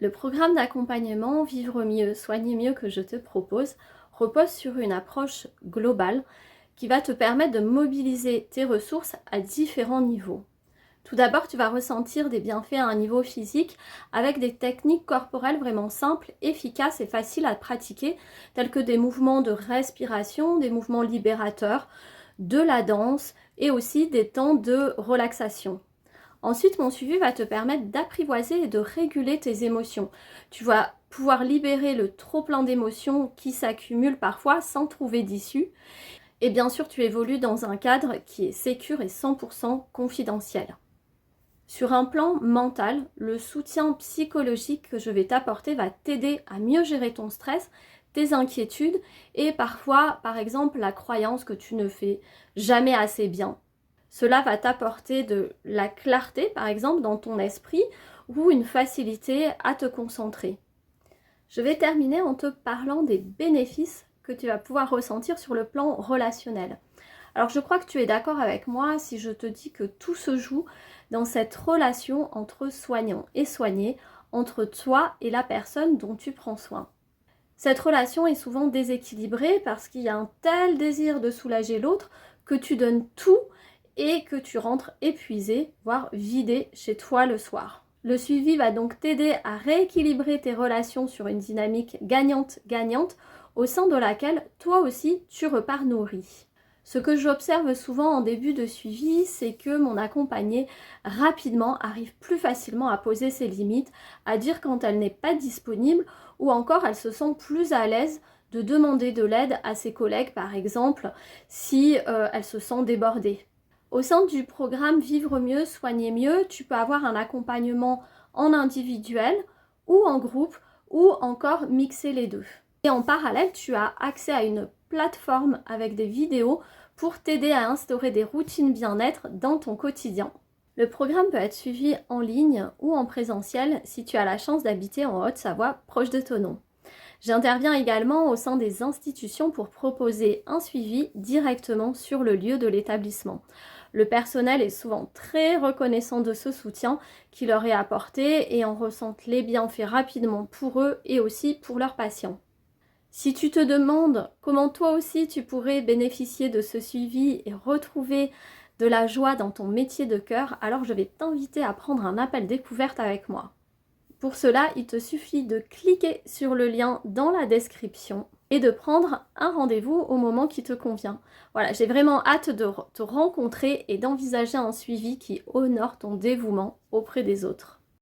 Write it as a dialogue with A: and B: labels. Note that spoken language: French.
A: Le programme d'accompagnement Vivre mieux, soigner mieux que je te propose repose sur une approche globale qui va te permettre de mobiliser tes ressources à différents niveaux. Tout d'abord, tu vas ressentir des bienfaits à un niveau physique avec des techniques corporelles vraiment simples, efficaces et faciles à pratiquer, tels que des mouvements de respiration, des mouvements libérateurs, de la danse et aussi des temps de relaxation. Ensuite, mon suivi va te permettre d'apprivoiser et de réguler tes émotions. Tu vas pouvoir libérer le trop-plein d'émotions qui s'accumulent parfois sans trouver d'issue. Et bien sûr, tu évolues dans un cadre qui est sécure et 100% confidentiel. Sur un plan mental, le soutien psychologique que je vais t'apporter va t'aider à mieux gérer ton stress, tes inquiétudes et parfois, par exemple, la croyance que tu ne fais jamais assez bien. Cela va t'apporter de la clarté, par exemple, dans ton esprit ou une facilité à te concentrer. Je vais terminer en te parlant des bénéfices que tu vas pouvoir ressentir sur le plan relationnel. Alors je crois que tu es d'accord avec moi si je te dis que tout se joue dans cette relation entre soignant et soigné, entre toi et la personne dont tu prends soin. Cette relation est souvent déséquilibrée parce qu'il y a un tel désir de soulager l'autre que tu donnes tout et que tu rentres épuisé, voire vidé chez toi le soir. Le suivi va donc t'aider à rééquilibrer tes relations sur une dynamique gagnante-gagnante au sein de laquelle toi aussi tu repars nourri. Ce que j'observe souvent en début de suivi, c'est que mon accompagnée rapidement arrive plus facilement à poser ses limites, à dire quand elle n'est pas disponible ou encore elle se sent plus à l'aise de demander de l'aide à ses collègues par exemple si elle se sent débordée. Au sein du programme Vivre mieux, soigner mieux, tu peux avoir un accompagnement en individuel ou en groupe ou encore mixer les deux. Et en parallèle, tu as accès à une plateforme avec des vidéos pour t'aider à instaurer des routines bien-être dans ton quotidien. Le programme peut être suivi en ligne ou en présentiel si tu as la chance d'habiter en Haute-Savoie, proche de Thonon. J'interviens également au sein des institutions pour proposer un suivi directement sur le lieu de l'établissement. Le personnel est souvent très reconnaissant de ce soutien qui leur est apporté et en ressentent les bienfaits rapidement pour eux et aussi pour leurs patients. Si tu te demandes comment toi aussi tu pourrais bénéficier de ce suivi et retrouver de la joie dans ton métier de cœur, alors je vais t'inviter à prendre un appel découverte avec moi. Pour cela, il te suffit de cliquer sur le lien dans la description et de prendre un rendez-vous au moment qui te convient. Voilà, j'ai vraiment hâte de te rencontrer et d'envisager un suivi qui honore ton dévouement auprès des autres.